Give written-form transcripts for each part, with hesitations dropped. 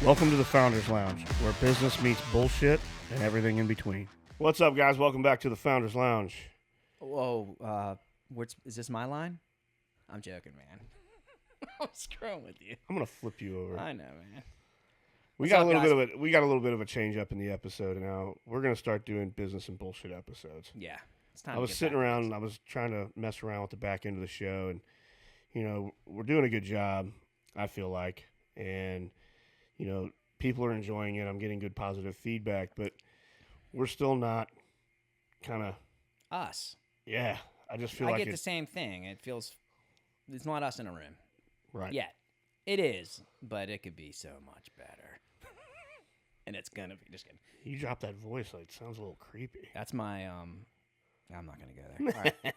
Welcome to the Founders Lounge, where business meets bullshit and everything in between. What's up, guys? Welcome back to the Founders Lounge. Whoa, is this my line? I'm joking, man. I'm screwing with you. I'm gonna flip you over. I know, man. We got a little bit of a change up in the episode now. We're gonna start doing business and bullshit episodes. Yeah, it's time. I was sitting around and I was trying to mess around with the back end of the show, and we're doing a good job, I feel like, and people are enjoying it. I'm getting good positive feedback, but we're still not kind of us. Yeah, I just feel I like get the same thing. It feels it's not us in a room, right? Yet it is, but it could be so much better. And it's gonna be. Just kidding. You drop that voice, like, it sounds a little creepy. That's my I'm not gonna go there. All right.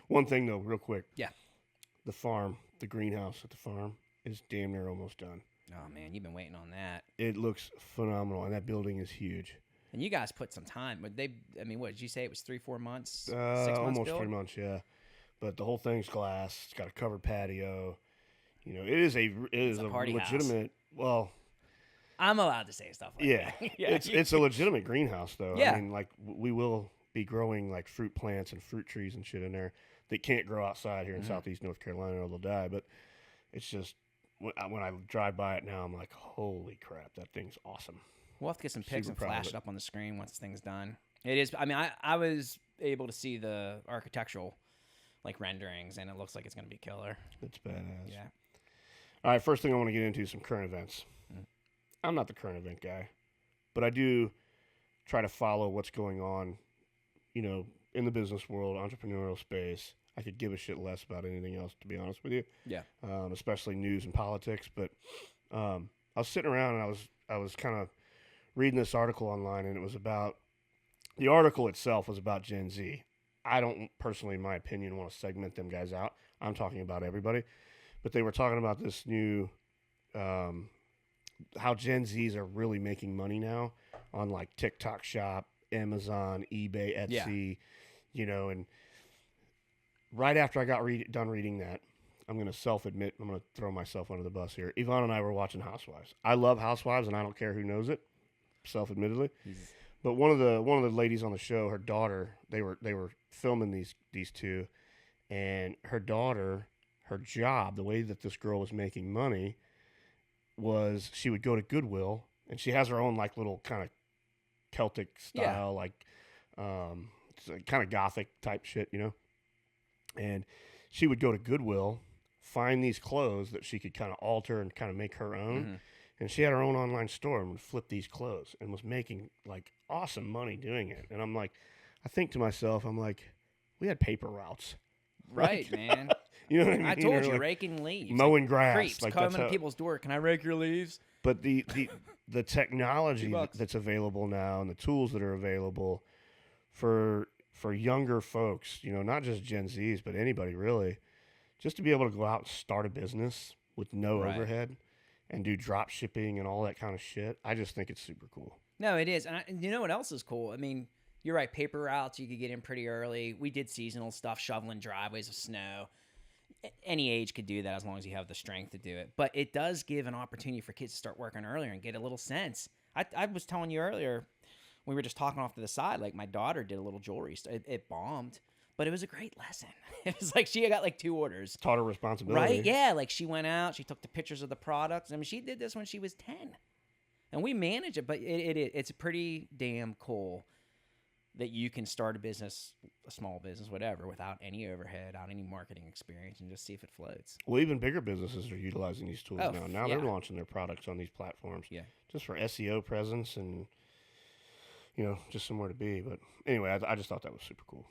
One thing though, real quick. Yeah. The farm, the greenhouse at the farm is damn near almost done. Oh man, you've been waiting on that. It looks phenomenal, and that building is huge. And you guys put some time, but what did you say? It was 3-4 months? 6 months almost build? 3 months, yeah. But the whole thing's glass. It's got a covered patio. It is a party house. legitimate. Well, I'm allowed to say stuff like yeah, that. it's a legitimate greenhouse, though. Yeah. I mean, like, we will be growing like fruit plants and fruit trees and shit in there that can't grow outside here in Southeast North Carolina or they'll die. But it's just when I drive by it now, I'm like, holy crap, that thing's awesome. We'll have to get some pics and Super proud of flash it it. up on the screen once the thing's done. It is. I mean, I was able to see the architectural renderings, and it looks like it's going to be killer. It's badass. Yeah. All right, first thing I want to get into is some current events. I'm not the current event guy, but I do try to follow what's going on, in the business world, entrepreneurial space. I could give a shit less about anything else, to be honest with you. Yeah. Especially news and politics. But I was sitting around and I was kind of reading this article online, and it was about the article itself was about Gen Z. I don't personally, in my opinion, want to segment them guys out. I'm talking about everybody, but they were talking about this new. How Gen Zs are really making money now on like TikTok Shop, Amazon, eBay, Etsy, and right after I got done reading that, I'm going to self-admit, I'm going to throw myself under the bus here. Yvonne and I were watching Housewives. I love Housewives, and I don't care who knows it, self-admittedly. But one of the ladies on the show, her daughter, they were filming these two, and her daughter, her job, the way that this girl was making money was she would go to Goodwill, and she has her own like little kind of Celtic style, like kind of gothic type shit, and she would go to Goodwill, find these clothes that she could kind of alter and kind of make her own, and she had her own online store and would flip these clothes and was making like awesome money doing it. And I'm like, I think to myself, I'm like, we had paper routes. Right, man. You know what I mean? I told you, like raking leaves, mowing grass, creeps like coming to people's door. Can I rake your leaves? But the technology $2. that's available now and the tools that are available for younger folks, not just Gen Zs, but anybody really, just to be able to go out and start a business with no overhead and do drop shipping and all that kind of shit. I just think it's super cool. No, it is. And you know what else is cool? I mean, you're right. Paper routes, you could get in pretty early. We did seasonal stuff, shoveling driveways of snow. Any age could do that as long as you have the strength to do it. But it does give an opportunity for kids to start working earlier and get a little sense. I was telling you earlier, we were just talking off to the side, like my daughter did a little jewelry. It bombed, but it was a great lesson. It was like she got like 2 orders. Taught her responsibility. Right? Yeah. Like she went out, she took the pictures of the products. I mean, she did this when she was 10. And we manage it, but it's pretty damn cool that you can start a business, a small business, whatever, without any overhead, without any marketing experience, and just see if it floats. Well, even bigger businesses are utilizing these tools now. Now they're launching their products on these platforms. Yeah. Just for SEO presence and, just somewhere to be. But anyway, I just thought that was super cool.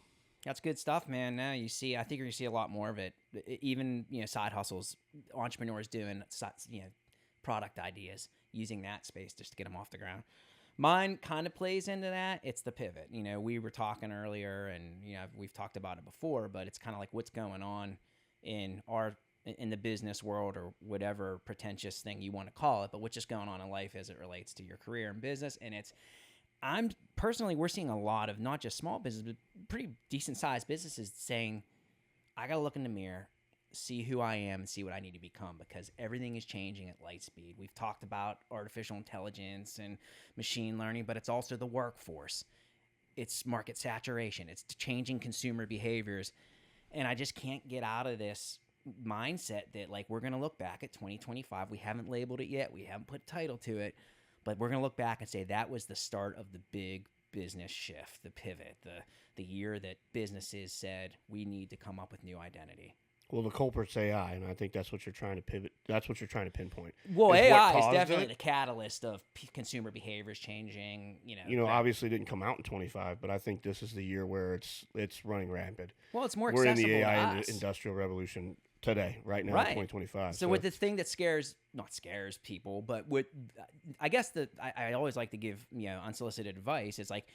That's good stuff, man. Now I think you're going to see a lot more of it. Even, side hustles, entrepreneurs doing, product ideas, using that space just to get them off the ground. Mine kind of plays into that. It's the pivot. We were talking earlier, and we've talked about it before, but it's kind of like what's going on in the business world or whatever pretentious thing you want to call it, but what's just going on in life as it relates to your career and business. And we're seeing a lot of not just small business, but pretty decent sized businesses saying, I got to look in the mirror, see who I am and see what I need to become, because everything is changing at light speed. We've talked about artificial intelligence and machine learning, but it's also the workforce. It's market saturation. It's changing consumer behaviors. And I just can't get out of this mindset that, like, we're going to look back at 2025. We haven't labeled it yet. We haven't put a title to it, but we're going to look back and say that was the start of the big business shift, the pivot, the year that businesses said we need to come up with new identity. Well, the culprit's AI, and I think that's what you're trying to pivot. That's what you're trying to pinpoint. Well, AI is definitely the catalyst of consumer behaviors changing. Obviously it didn't come out in 25, but I think this is the year where it's running rampant. Well, it's more We're accessible in the AI to us. Industrial Revolution today, right now, in 2025. So with the thing that not scares people, but I guess I always like to give unsolicited advice. It's like,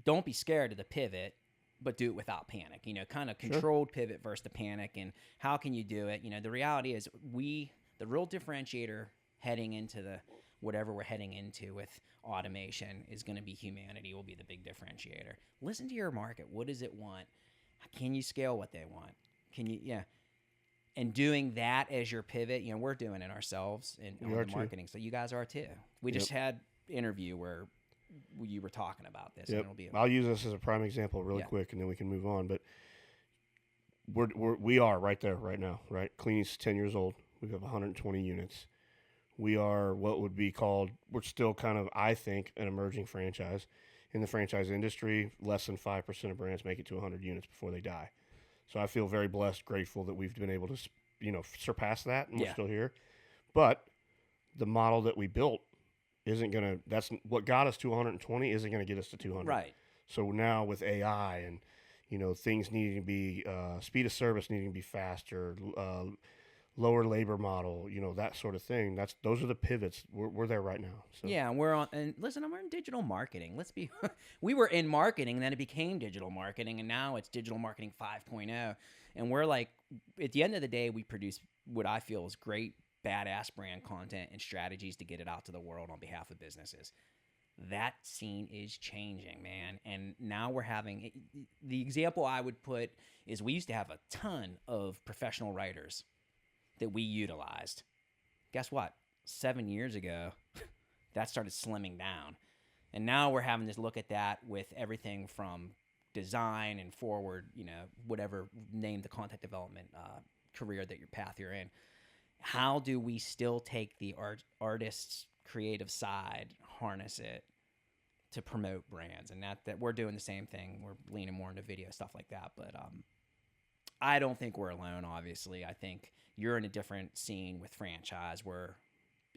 don't be scared of the pivot, but do it without panic. Kind of controlled pivot versus the panic, and how can you do it? The reality is the real differentiator heading into whatever we're heading into with automation is going to be humanity. Will be the big differentiator. Listen to your market. What does it want? Can you scale what they want? Can you And doing that as your pivot, we're doing it ourselves in the marketing. So you guys are too. We just had interview where you were talking about this. Yep. And I'll use this as a prime example really quick, and then we can move on. But we are right there right now, right? Cleaning's 10 years old. We have 120 units. We are what would be called, we're still kind of, I think, an emerging franchise. In the franchise industry, less than 5% of brands make it to 100 units before they die. So I feel very blessed, grateful that we've been able to, surpass that, and we're still here. But the model that we built isn't going to, that's what got us to 120 isn't going to get us to 200. Right. So now with AI and, things needing to be, speed of service needing to be faster, lower labor model, that sort of thing. Those are the pivots. We're there right now. So. Yeah, we're in digital marketing. We were in marketing, then it became digital marketing, and now it's digital marketing 5.0. And we're like, at the end of the day, we produce what I feel is great, badass brand content and strategies to get it out to the world on behalf of businesses. That scene is changing, man. And now we're having, the example I would put is we used to have a ton of professional writers that we utilized. Guess what? 7 years ago, that started slimming down. And now we're having to look at that with everything from design and forward, whatever name the content development career that your path you're in. How do we still take the artist's creative side, harness it to promote brands? And that we're doing the same thing. We're leaning more into video, stuff like that. But I don't think we're alone, obviously. I think you're in a different scene with franchise. We're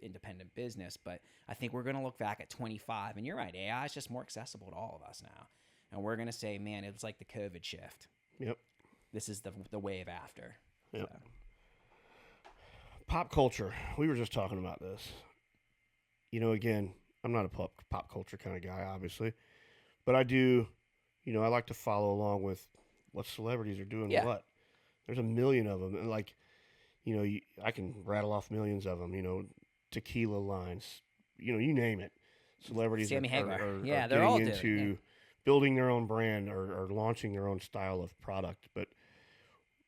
independent business. But I think we're going to look back at 25. And you're right, AI is just more accessible to all of us now. And we're going to say, man, it's like the COVID shift. Yep. This is the wave after. Yep. So. Pop culture. We were just talking about this. Again, I'm not a pop culture kind of guy, obviously. But I do, I like to follow along with what celebrities are doing what. There's a million of them. And I can rattle off millions of them, tequila lines, you name it. Celebrities Sammy Hagar. are they're all getting into building their own brand or launching their own style of product. But,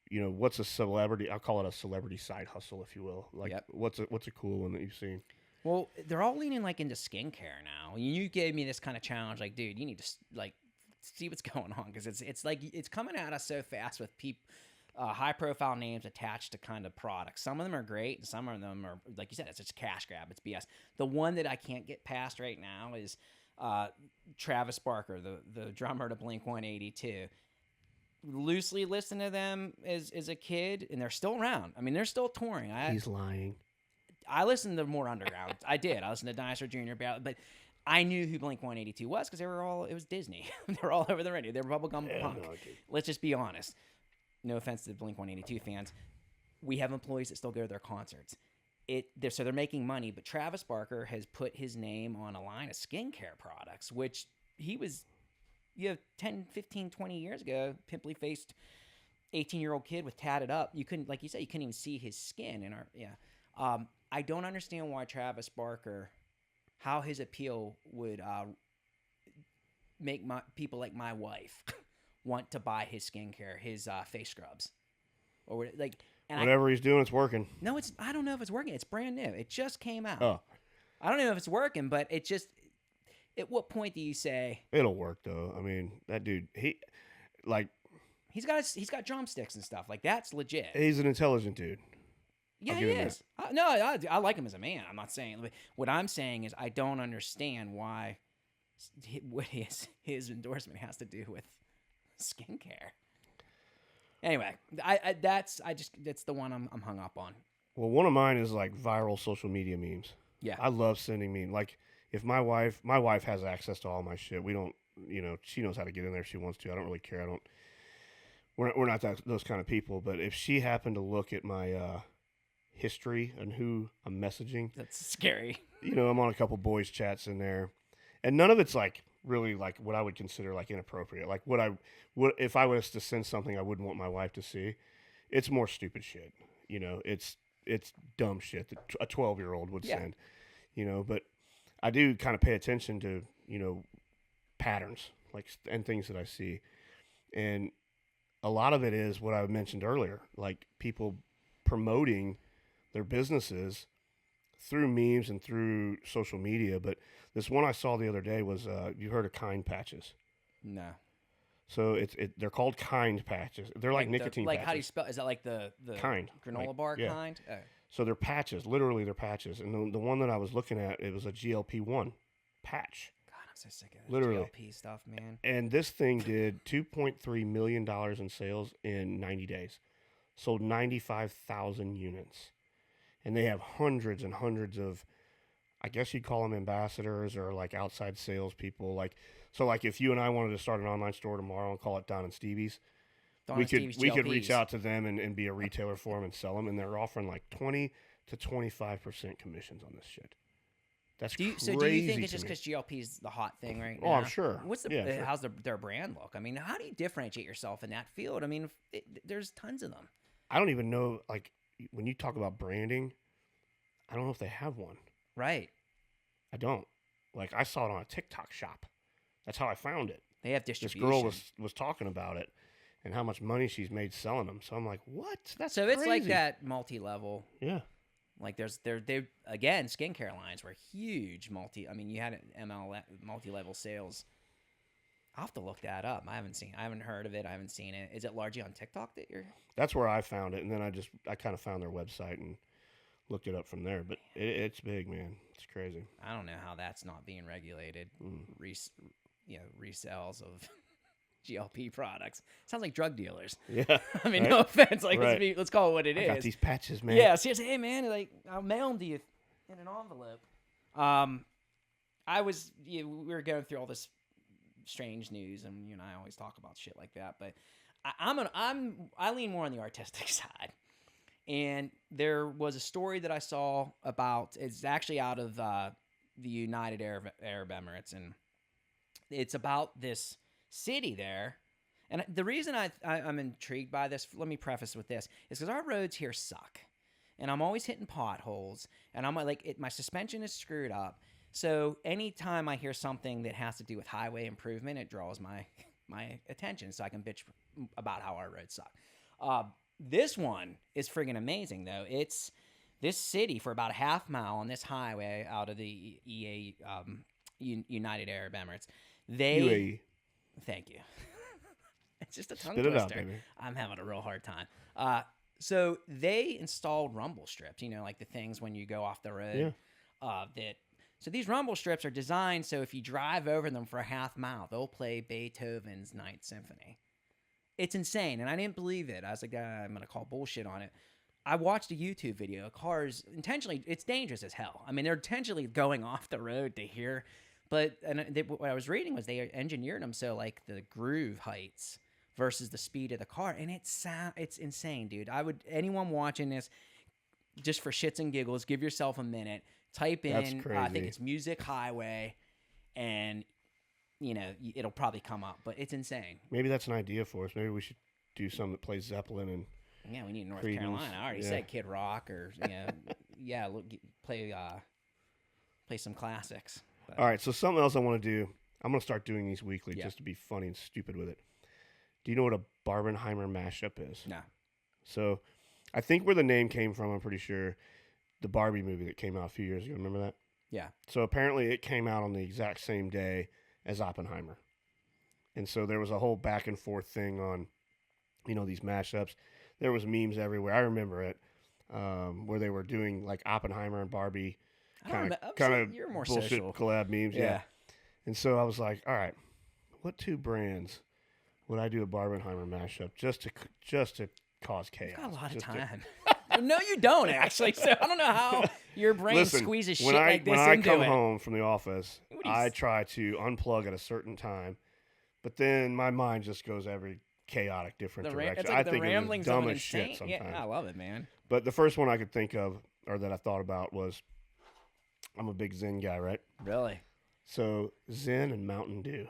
what's a celebrity? I'll call it a celebrity side hustle, if you will. What's a cool one that you've seen? Well, they're all leaning into skincare now. You gave me this kind of challenge, dude, you need to see what's going on, because it's coming at us so fast with high profile names attached to kind of products. Some of them are great, and some of them are, like you said, it's just cash grab. It's BS. The one that I can't get past right now is Travis Barker, the drummer to Blink-182. Loosely listened to them as a kid, and they're still around. I mean, they're still touring. He's lying. I listened to more underground. I did. I listened to Dinosaur Jr., but I knew who Blink-182 was because it was Disney. They were all over the radio. They were bubblegum punk. No, let's just be honest. No offense to the Blink-182 fans. We have employees that still go to their concerts. So they're making money, but Travis Barker has put his name on a line of skincare products, which he was, 10, 15, 20 years ago, pimply-faced 18-year-old kid with tatted up. You couldn't, like you said, you couldn't even see his skin. I don't understand why Travis Barker, how his appeal would make people like my wife want to buy his skincare, his face scrubs, or And whatever he's doing, it's working. No, I don't know if it's working. It's brand new. It just came out. Oh, I don't know if it's working, but it just. At what point do you say it'll work though? I mean, that dude, like he's got drumsticks and stuff like that's legit. he's an intelligent dude. Yeah, he is. I like him as a man. I'm not saying what I'm saying is I don't understand why what his endorsement has to do with skincare. Anyway, that's the one I'm hung up on. Well, one of mine is like viral social media memes. Yeah, I love sending memes. Like if my wife has access to all my shit. We don't, she knows how to get in there if she wants to. I don't really care. We're not those kind of people. But if she happened to look at my history and who I'm messaging, that's scary. I'm on a couple boys chats in there, and none of it's like really like what I would consider like inappropriate. Like what if I was to send something I wouldn't want my wife to see. It's more stupid shit. It's dumb shit that a 12-year-old would send. But I do kind of pay attention to patterns and things that I see, and a lot of it is what I mentioned earlier, like people promoting their businesses through memes and through social media. But this one I saw the other day was you heard of Kind patches? No. So they're called Kind patches. They're like nicotine patches. How do you spell? Is that like the Kind granola bar yeah. kind? Oh. So they're patches. Literally, they're patches. And the one that I was looking at, it was a GLP-1 patch. God, I'm so sick of literally GLP stuff, man. And this thing did $2.3 million in sales in 90 days. Sold 95,000 units. And they have hundreds and hundreds of, I guess you'd call them ambassadors or like outside salespeople. Like if you and I wanted to start an online store tomorrow and call it Don and Stevie's, we could reach out to them and be a retailer for them and sell them. And they're offering like 20 to 25% commissions on this shit. That's crazy. So do you think it's just because GLP is the hot thing right now? Oh, I'm sure. How's their brand look? I mean, how do you differentiate yourself in that field? I mean, there's tons of them. I don't even know, like, when you talk about branding, I don't know if they have one. Right. I don't. Like, I saw it on a TikTok shop. That's how I found it. They have distribution. This girl was talking about it and how much money she's made selling them. So I'm like, what? That's so crazy. It's like that multi-level. Yeah. Like they again, skincare lines were huge. You had multi-level sales. I'll have to look that up. I haven't heard of it. I haven't seen it. Is it largely on TikTok that you're? That's where I found it, and then I kind of found their website and looked it up from there. But it's big, man. It's crazy. I don't know how that's not being regulated. Resales of GLP products. Sounds like drug dealers. Yeah. I mean, right? no offense. Like, right. let's call it what it is. I got these patches, man. Yeah. Seriously, hey, man. Like, I'll mail them to you in an envelope. We were going through all this strange news, and you and I always talk about shit like that. But I lean more on the artistic side. And there was a story that I saw about. It's actually out of the United Arab Emirates, and it's about this city there. And the reason I'm intrigued by this, let me preface with this, is because our roads here suck, and I'm always hitting potholes, and I'm like, my suspension is screwed up. So anytime I hear something that has to do with highway improvement, it draws my attention, so I can bitch about how our roads suck. This one is friggin' amazing, though. It's this city for about a half mile on this highway out of the United Arab Emirates. UAE. Thank you. It's just a tongue Spit twister. it out, baby. I'm having a real hard time. So they installed rumble strips, like the things when you go off the road. Yeah. So these rumble strips are designed so if you drive over them for a half mile, they'll play Beethoven's Ninth Symphony. It's insane, and I didn't believe it. I was like, I'm going to call bullshit on it. I watched a YouTube video. Cars, intentionally, it's dangerous as hell. I mean, they're intentionally going off the road to hear. But what I was reading was they engineered them so, like, the groove heights versus the speed of the car. And it's insane, dude. Anyone watching this, just for shits and giggles, give yourself a minute. Type in, I think it's Music Highway, and it'll probably come up, but it's insane. Maybe that's an idea for us. Maybe we should do something that plays Zeppelin and yeah, we need North Creedence. Carolina. I already said Kid Rock or play some classics. But. All right, so something else I want to do. I'm going to start doing these weekly just to be funny and stupid with it. Do you know what a Barbenheimer mashup is? No. So I think where the name came from, I'm pretty sure, the Barbie movie that came out a few years ago. Remember that? Yeah. So apparently it came out on the exact same day as Oppenheimer. And so there was a whole back and forth thing on, these mashups. There was memes everywhere. I remember it, where they were doing like Oppenheimer and Barbie kind of you're more bullshit social. collab memes. Yeah. And so I was like, all right, what two brands would I do a Barbenheimer mashup just to cause chaos? You've got a lot of time. No, you don't actually. So I don't know how your brain squeezes shit like this into it. When I come home from the office, I try to unplug at a certain time, but then my mind just goes every chaotic different direction. It's like I the think ramblings it's dumb of an as shit insane. sometimes. Yeah, I love it, man. But the first one I could think of, or that I thought about, was I'm a big Zen guy, right? Really? So Zen and Mountain Dew.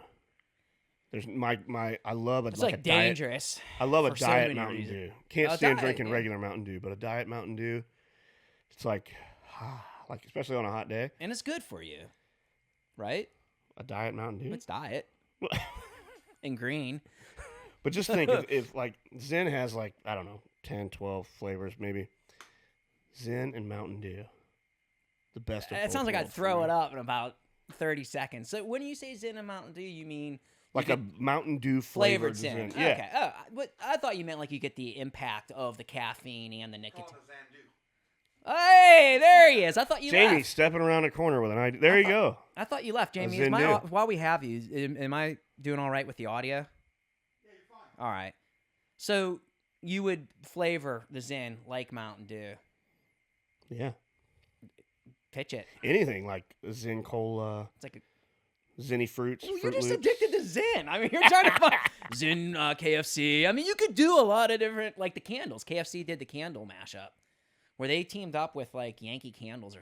There's I love it's like like a dangerous. Diet. I love a for so diet many Mountain reasons. Dew. Can't stand drinking yeah. regular Mountain Dew, but a diet Mountain Dew, it's like especially on a hot day. And it's good for you, right? A diet Mountain Dew. It's diet. And green. But just think if like Zen has like, I don't know, 10, 12 flavors maybe. Zen and Mountain Dew. The best of It both sounds like I'd worlds for throw me. it up in about 30 seconds. So when you say Zen and Mountain Dew, you mean like a Mountain Dew flavored Zen. Zen. Yeah. Okay. Oh, but I thought you meant like you get the impact of the caffeine and the nicotine. Hey, there he is. I thought you Jamie left. stepping around a corner with an idea. There you go. I thought you left, Jamie. Zen Dew. While we have you, am I doing all right with the audio? Yeah, you're fine. All right. So you would flavor the Zen like Mountain Dew. Yeah. Pitch it. Anything like Zen Cola, It's like Zenny Fruits, you're Fruit just Loops. addicted to Zen. I mean, you're trying to find Zen KFC. I mean, you could do a lot of different, like the candles. KFC did the candle mashup where they teamed up with like Yankee Candles or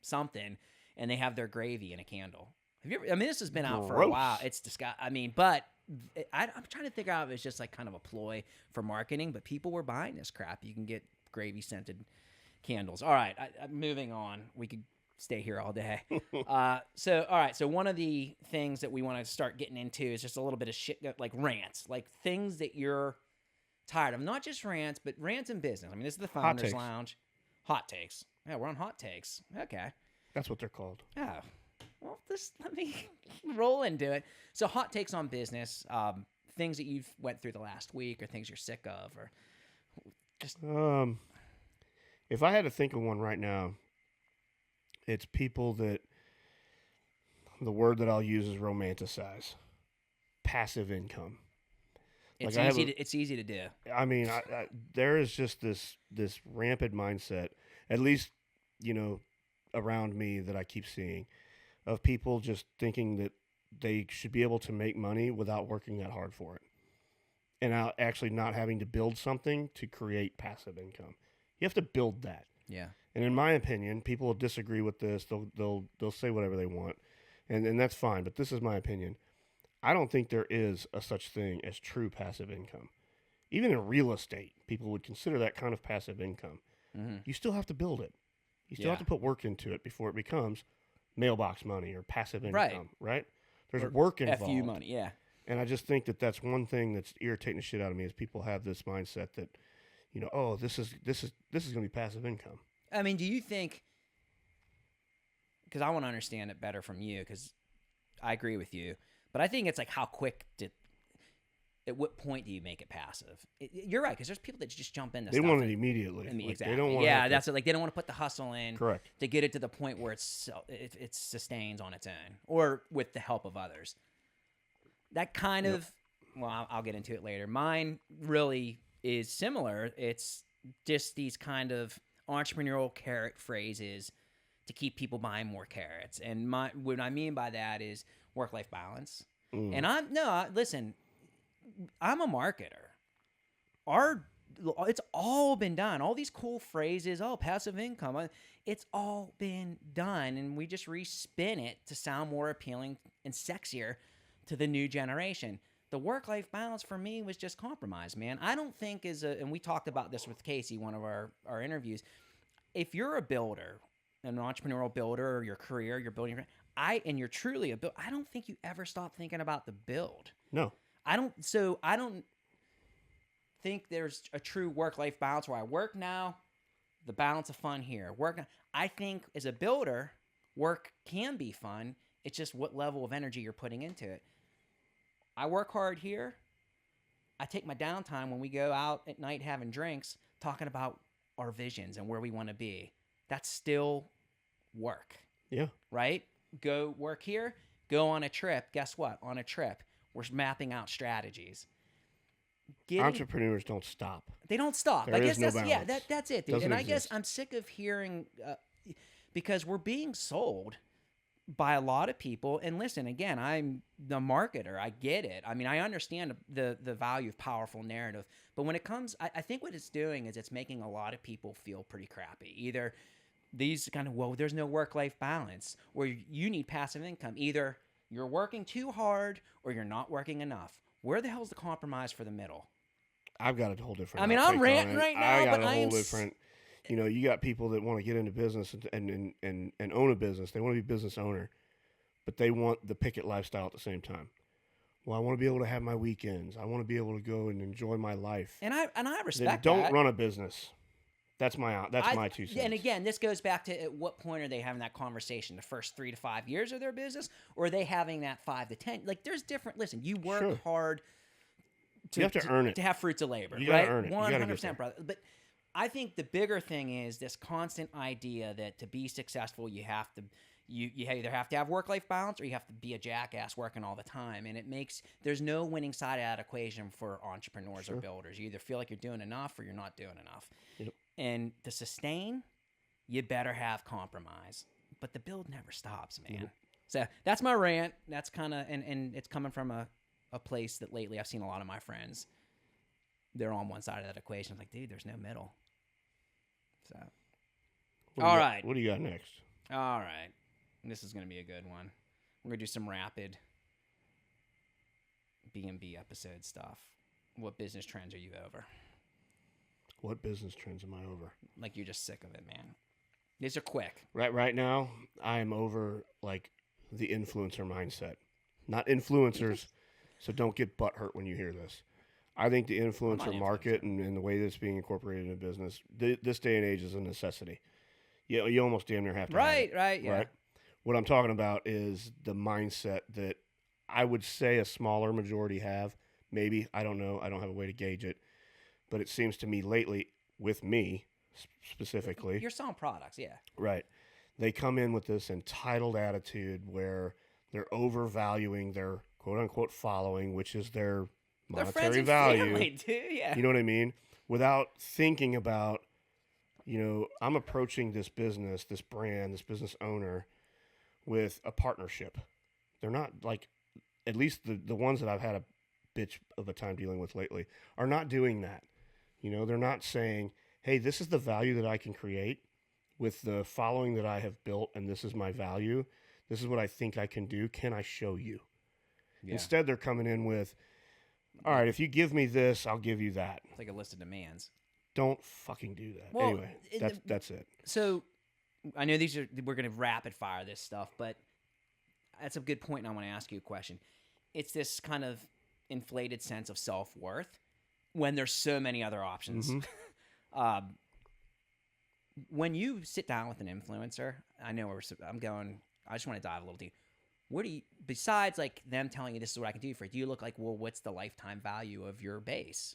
something, and they have their gravy in a candle. Have you ever? I mean, this has been out for a while. It's disgusting. I mean, but I'm trying to figure out if it's just like kind of a ploy for marketing. But people were buying this crap. You can get gravy scented candles. All right, moving on. We could stay here all day. So one of the things that we want to start getting into is just a little bit of shit, like rants, like things that you're tired of. Not just rants, but rants in business. I mean, this is the Founders Lounge. Hot takes. Yeah, we're on hot takes. Okay. That's what they're called. Oh, well, let me roll into it. So hot takes on business, things that you've went through the last week or things you're sick of or just... If I had to think of one right now, it's people that the word that I'll use is romanticize. Passive income. It's easy to do. I mean, there is just this rampant mindset, at least, around me that I keep seeing, of people just thinking that they should be able to make money without working that hard for it. And actually not having to build something to create passive income. You have to build that. Yeah. And in my opinion, people will disagree with this. They'll say whatever they want. And that's fine, but this is my opinion. I don't think there is a such thing as true passive income. Even in real estate, people would consider that kind of passive income. Mm-hmm. You still have to build it. You still have to put work into it before it becomes mailbox money or passive income, right? There's work involved. FU money, yeah. And I just think that that's one thing that's irritating the shit out of me is people have this mindset that, this is going to be passive income. I mean, do you think, because I want to understand it better from you, because I agree with you, but I think it's like how quick at what point do you make it passive? You're right, because there's people that just jump into stuff. They want it immediately. Exactly. They don't want that's it. Like they don't want to put the hustle in. Correct. To get it to the point where it sustains on its own or with the help of others. That kind of, well, I'll get into it later. Mine really is similar. It's just these kind of entrepreneurial carrot phrases to keep people buying more carrots. And what I mean by that is work-life balance. And listen, I'm a marketer. It's all been done. All these cool phrases, passive income, it's all been done. And we just respin it to sound more appealing and sexier to the new generation. The work-life balance for me was just compromise, man. I don't think and we talked about this with Casey, one of our interviews. If you're a builder, an entrepreneurial builder, or your career, you're building, and you're truly a builder, I don't think you ever stop thinking about the build. No. think there's a true work-life balance where I work now, the balance of fun here. I think as a builder, work can be fun. It's just what level of energy you're putting into it. I work hard here. I take my downtime when we go out at night having drinks, talking about our visions and where we want to be. That's still work. Yeah. Right? Go work here, go on a trip. Guess what? On a trip, we're mapping out strategies. Entrepreneurs don't stop. They don't stop. There I guess is no that's balance. yeah, that's it, dude. Doesn't and I exist. guess I'm sick of hearing because we're being sold by a lot of people. And listen, again, I'm the marketer. I get it. I mean, I understand the value of powerful narrative. But when it comes, I think what it's doing is it's making a lot of people feel pretty crappy. Either these kind of, well, there's no work-life balance, or you need passive income. Either you're working too hard or you're not working enough. Where the hell's the compromise for the middle? I've got a whole different. I mean, I'm ranting right now, I got but a whole different. You know, you got people that want to get into business and own a business. They want to be a business owner, but they want the picket lifestyle at the same time. Well, I want to be able to have my weekends. I want to be able to go and enjoy my life. And I respect Then that. don't run a business. That's my 2 cents. And again, this goes back to at what point are they having that conversation? The first 3 to 5 years of their business, or are they having that 5 to 10? Like, there's different. Listen, you work hard. You have to earn it to have fruits of labor. You gotta right? earn it. 100%, brother. But I think the bigger thing is this constant idea that to be successful, you have to. You either have to have work-life balance or you have to be a jackass working all the time. And there's no winning side of that equation for entrepreneurs or builders. You either feel like you're doing enough or you're not doing enough. Yep. And to sustain, you better have compromise. But the build never stops, man. Yep. So that's my rant. That's kind of, and it's coming from a place that lately I've seen a lot of my friends, they're on one side of that equation. It's like, dude, there's no middle. So, all right. What do you got next? All right. This is going to be a good one. We're going to do some rapid B&B episode stuff. What business trends are you over? What business trends am I over? Like, you're just sick of it, man. These are quick. Right now, I am over, like, the influencer mindset. Not influencers, so don't get butthurt when you hear this. I think the influencer market and the way that it's being incorporated in business, this day and age is a necessity. You almost damn near have to have it, yeah. Right? What I'm talking about is the mindset that I would say a smaller majority have. Maybe. I don't know. I don't have a way to gauge it. But it seems to me lately, with me specifically. You're selling products, yeah. Right. They come in with this entitled attitude where they're overvaluing their quote-unquote following, which is their monetary friends and value. Family, too, yeah. You know what I mean? Without thinking about, I'm approaching this business, this brand, this business owner with a partnership. They're not like, at least the ones that I've had a bitch of a time dealing with lately are not doing that. They're not saying, hey, this is the value that I can create with the following that I have built, and this is my value. This is what I think I can do. Can I show you? Yeah. Instead, they're coming in with, all right, if you give me this, I'll give you that. It's like a list of demands. Don't fucking do that. Well, anyway, that's it. So I know we're going to rapid fire this stuff, but that's a good point, and I want to ask you a question. It's this kind of inflated sense of self-worth when there's so many other options. Mm-hmm. When you sit down with an influencer, I just want to dive a little deep. What do you, besides like them telling you this is what I can do for you, do you look like, well, what's the lifetime value of your base?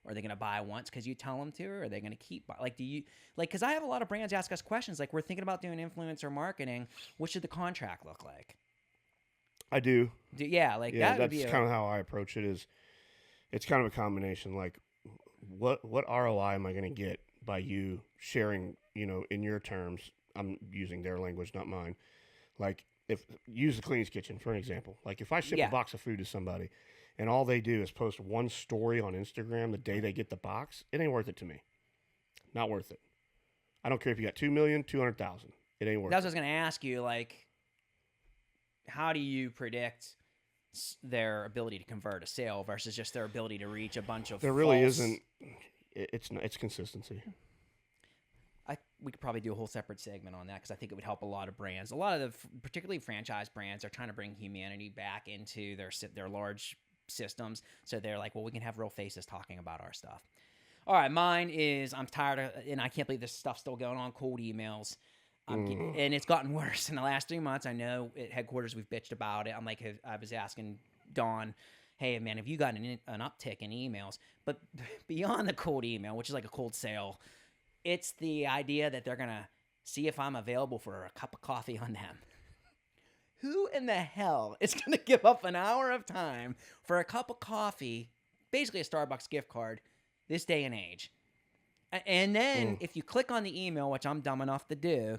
Are they going to buy once because you tell them to, or are they going to keep buying? Like, because I have a lot of brands ask us questions like, we're thinking about doing influencer marketing. What should the contract look like? I do. That would be that's kind of how I approach it. Is it's kind of a combination. Like, what ROI am I going to get by you sharing? In your terms. I'm using their language, not mine. Like, use the Clean's Kitchen for an example. Like, if I ship a box of food to somebody, and all they do is post one story on Instagram the day they get the box, it ain't worth it to me. Not worth it. I don't care if you got 2 million, 200,000. It ain't worth it. That's what I was going to ask you. Like, how do you predict their ability to convert a sale versus just their ability to reach a bunch of There really isn't. It's consistency. We could probably do a whole separate segment on that because I think it would help a lot of brands. A lot of particularly franchise brands are trying to bring humanity back into their large systems. So they're like, well, we can have real faces talking about our stuff. All right, mine is I'm tired of, and I can't believe this stuff's still going on, cold emails. And it's gotten worse in the last 3 months. I know at headquarters we've bitched about it. I'm like, I was asking Dawn, hey, man, have you gotten an uptick in emails? But beyond the cold email, which is like a cold sale, it's the idea that they're going to see if I'm available for a cup of coffee on them. Who in the hell is going to give up an hour of time for a cup of coffee, basically a Starbucks gift card, this day and age? And then if you click on the email, which I'm dumb enough to do,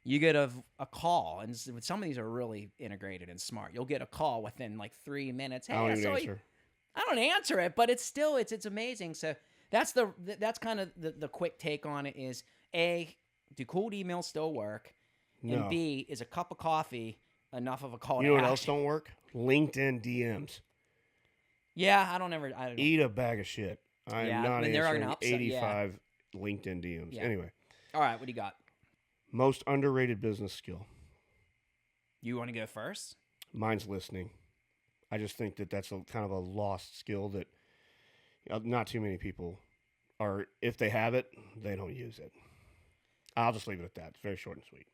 you get a call. And some of these are really integrated and smart. You'll get a call within like 3 minutes. Hey, I don't answer it, but it's still, it's amazing. So that's kind of the quick take on it is A, do cold emails still work? No. And B, is a cup of coffee enough of a call to You know what action? else don't work? LinkedIn DMs. Yeah, I don't Eat a bag of shit. I am not answering 85 LinkedIn DMs. Yeah. Anyway. All right, what do you got? Most underrated business skill. You want to go first? Mine's listening. I just think that that's kind of a lost skill that not too many people are. If they have it, they don't use it. I'll just leave it at that. It's very short and sweet.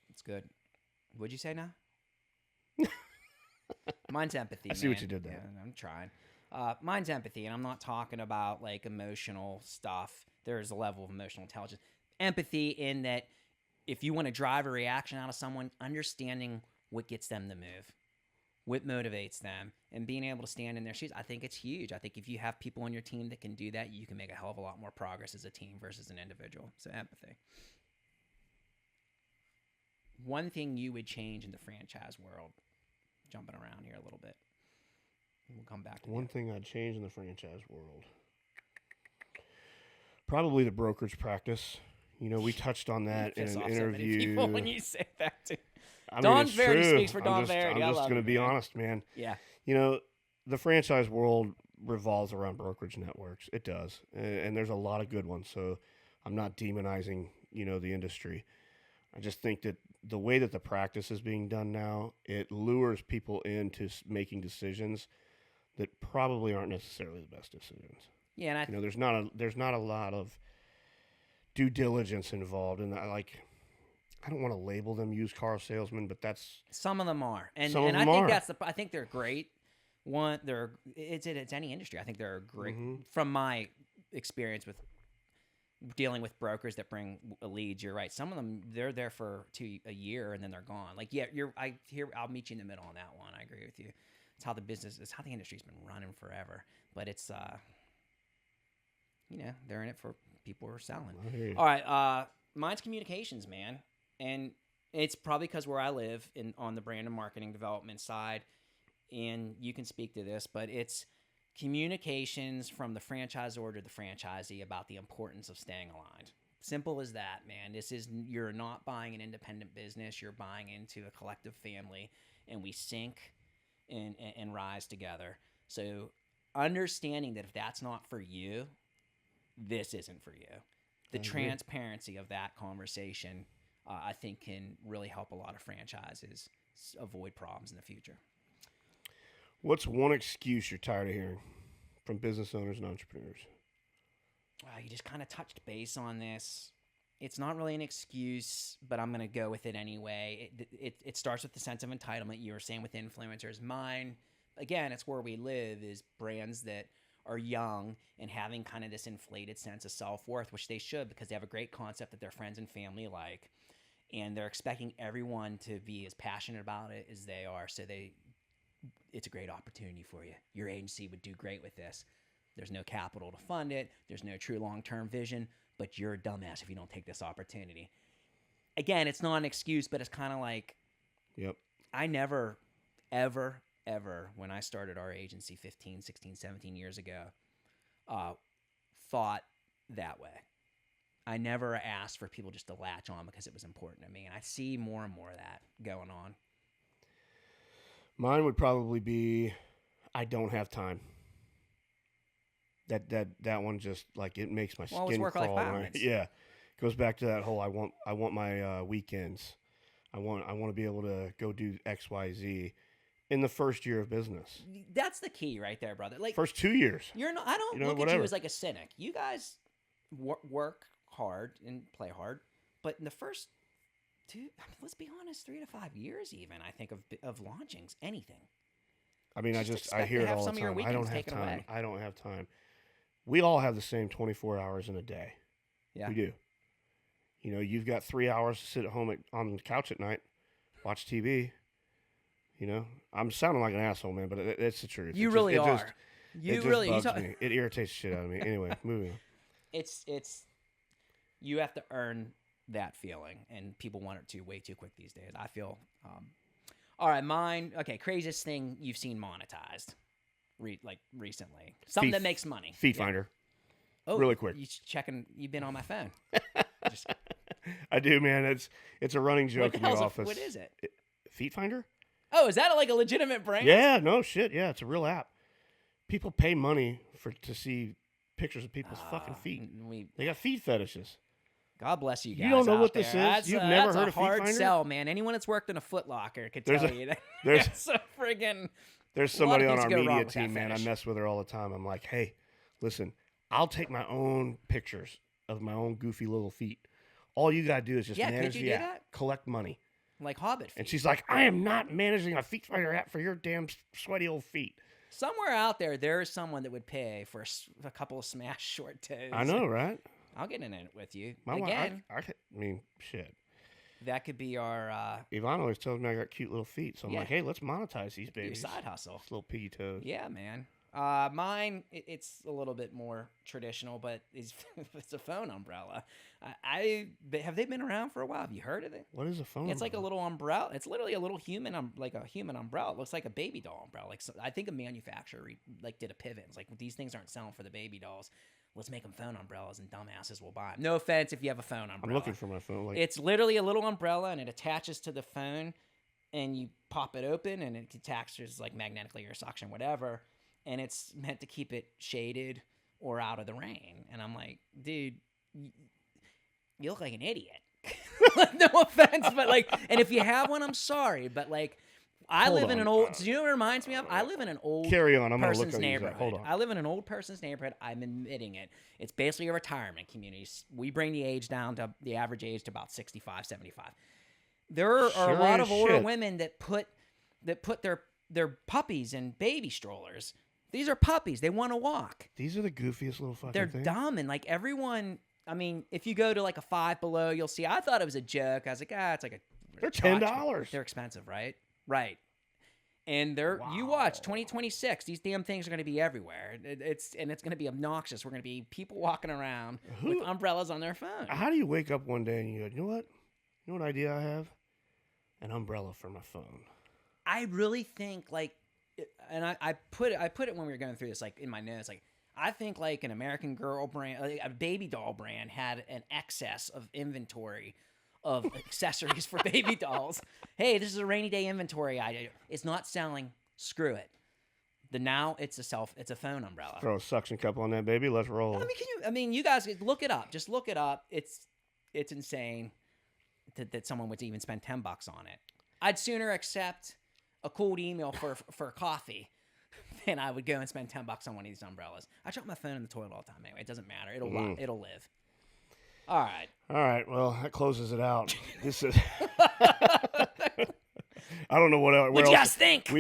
It's good. What'd you say now? Mine's empathy. I see what you did there. Yeah, I'm trying. Mine's empathy, and I'm not talking about like emotional stuff. There's a level of emotional intelligence. Empathy in that if you want to drive a reaction out of someone, understanding what gets them to move, what motivates them, and being able to stand in their shoes, I think it's huge. I think if you have people on your team that can do that, you can make a hell of a lot more progress as a team versus an individual. So empathy. One thing you would change in the franchise world, jumping around here a little bit. We'll come back to one thing I'd change in the franchise world. Probably the brokerage practice. You know, we touched on that in an interview. So people when you say that too. Don Varady speaks for Don Varady. I'm just going to be honest, man. Yeah. You know, the franchise world revolves around brokerage networks. It does. And there's a lot of good ones. So I'm not demonizing, you know, the industry. I just think that the way that the practice is being done now, it lures people into making decisions that probably aren't necessarily the best decisions. Yeah, and you know, there's not a lot of due diligence involved, and I don't want to label them used car salesmen, but that's some of them are, and I think they're great. It's any industry. I think they're great from my experience with dealing with brokers that bring leads. You're right. Some of them they're there for a year and then they're gone. Like I'll meet you in the middle on that one. I agree with you. It's how the industry's been running forever, but it's you know, they're in it for people who are selling. All right, mine's communications, man, and it's probably because where I live on the brand and marketing development side, and you can speak to this, but it's communications from the franchisor to the franchisee about the importance of staying aligned. Simple as that, man. You're not buying an independent business. You're buying into a collective family, and we sync and rise together. So understanding that if that's not for you, this isn't for you. The transparency of that conversation, I think, can really help a lot of franchises avoid problems in the future. What's one excuse you're tired of hearing from business owners and entrepreneurs? You just kind of touched base on this. It's not really an excuse, but I'm going to go with it anyway. It starts with the sense of entitlement. You were saying with influencers. Mine, again, it's where we live, is brands that are young and having kind of this inflated sense of self-worth, which they should because they have a great concept that their friends and family like, and they're expecting everyone to be as passionate about it as they are. So it's a great opportunity for you. Your agency would do great with this. There's no capital to fund it. There's no true long-term vision, but you're a dumbass if you don't take this opportunity. Again, it's not an excuse, but it's kind of like, yep. I never, ever, when I started our agency 15, 16, 17 years ago, thought that way. I never asked for people just to latch on because it was important to me. And I see more and more of that going on. Mine would probably be, I don't have time. That one just, like, it makes my skin crawl. Balance. Yeah. Goes back to that whole I want my weekends. I want to be able to go do XYZ. in the first year of business. That's the key right there, brother. Like First 2 years. you're not. I don't look at you as like a cynic. You guys work hard and play hard, but in the first let's be honest, 3 to 5 years, even I think of launchings, anything. I mean, I hear it all the time. I don't have time. Away. I don't have time. We all have the same 24 hours in a day. Yeah, we do. You know, you've got 3 hours to sit at home on the couch at night, watch TV. You know, I'm sounding like an asshole, man, but it's the truth. You it really just, are. It just, You it really just bugs me. It irritates the shit out of me. Anyway, moving on. It's you have to earn that feeling, and people want it way too quick these days. I feel. All right, mine. Okay, craziest thing you've seen monetized, recently. Something that makes money. Feet finder. Oh, really quick. You've been on my phone. I do, man. It's a running joke in the office. What is it? Feet finder? Oh, is that like a legitimate brand? Yeah, no shit. Yeah, it's a real app. People pay money to see pictures of people's fucking feet. They got feet fetishes. God bless you guys. You don't know what there. this is? You've never heard of Feet Finder? That's a hard sell, man. Anyone that's worked in a Foot Locker could tell you that. There's so friggin'. There's somebody on our media team, man. I mess with her all the time. I'm like, hey, listen, I'll take my own pictures of my own goofy little feet. All you gotta do is just manage the app, collect money. Like Hobbit feet. And she's like, I am not managing a Feet Finder app for your damn sweaty old feet. Somewhere out there is someone that would pay for a couple of smashed short toes. I know, right? I'll get in it with you. Again, I mean, shit. That could be our... Yvonne always tells me I got cute little feet. So I'm like, hey, let's monetize these babies. Your side hustle. This little piggy toes. Yeah, man. Mine, it's a little bit more traditional, but it's a phone umbrella. Have they been around for a while? Have you heard of it? What is a phone? It's like a little umbrella. It's literally a little human, like a human umbrella. It looks like a baby doll umbrella. Like I think a manufacturer did a pivot. It's like these things aren't selling for the baby dolls. Let's make them phone umbrellas, and dumbasses will buy them. No offense if you have a phone umbrella. I'm looking for my phone. It's literally a little umbrella, and it attaches to the phone, and you pop it open, and it attaches like magnetically or suction, whatever. And it's meant to keep it shaded or out of the rain. And I'm like, dude, you look like an idiot. No offense, but and if you have one, I'm sorry. But I live in an old, do you know what it reminds me of? I live in an old person's neighborhood. Hold on. I live in an old person's neighborhood. I'm admitting it. It's basically a retirement community. We bring the age down to the average age to about 65, 75. There are a lot of older women that put their puppies in baby strollers. These are puppies. They want to walk. These are the goofiest little fucking things. They're dumb, and everyone. I mean, if you go to a Five Below, you'll see. I thought it was a joke. I was like, it's like they're $10. They're expensive, right? Right. And you watch 2026. These damn things are going to be everywhere. It's going to be obnoxious. We're going to be people walking around with umbrellas on their phone. How do you wake up one day and you go, you know what? You know what idea I have? An umbrella for my phone. I really think and I put it when we were going through this in my notes. I think an American Girl brand, a baby doll brand, had an excess of inventory of accessories for baby dolls. Hey, this is a rainy day inventory idea. It's not selling. Screw it. It's a phone umbrella. Throw a suction cup on that baby. Let's roll. You guys look it up. Just look it up. It's insane that someone would even spend $10 on it. I'd sooner accept a cold email for coffee than I would go and spend $10 on one of these umbrellas. I drop my phone in the toilet all the time anyway. It doesn't matter. It'll live. All right. Well, that closes it out. This is. I don't know what else. What you guys think?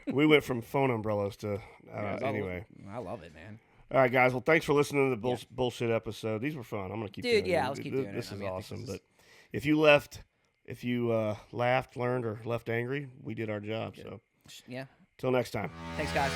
We went from phone umbrellas to anyway. I love it, man. All right, guys. Well, thanks for listening to the bullshit episode. These were fun. I'm gonna keep doing let's keep doing it. This is awesome. But if you laughed, learned, or left angry, we did our job. So yeah. Till next time. Thanks, guys.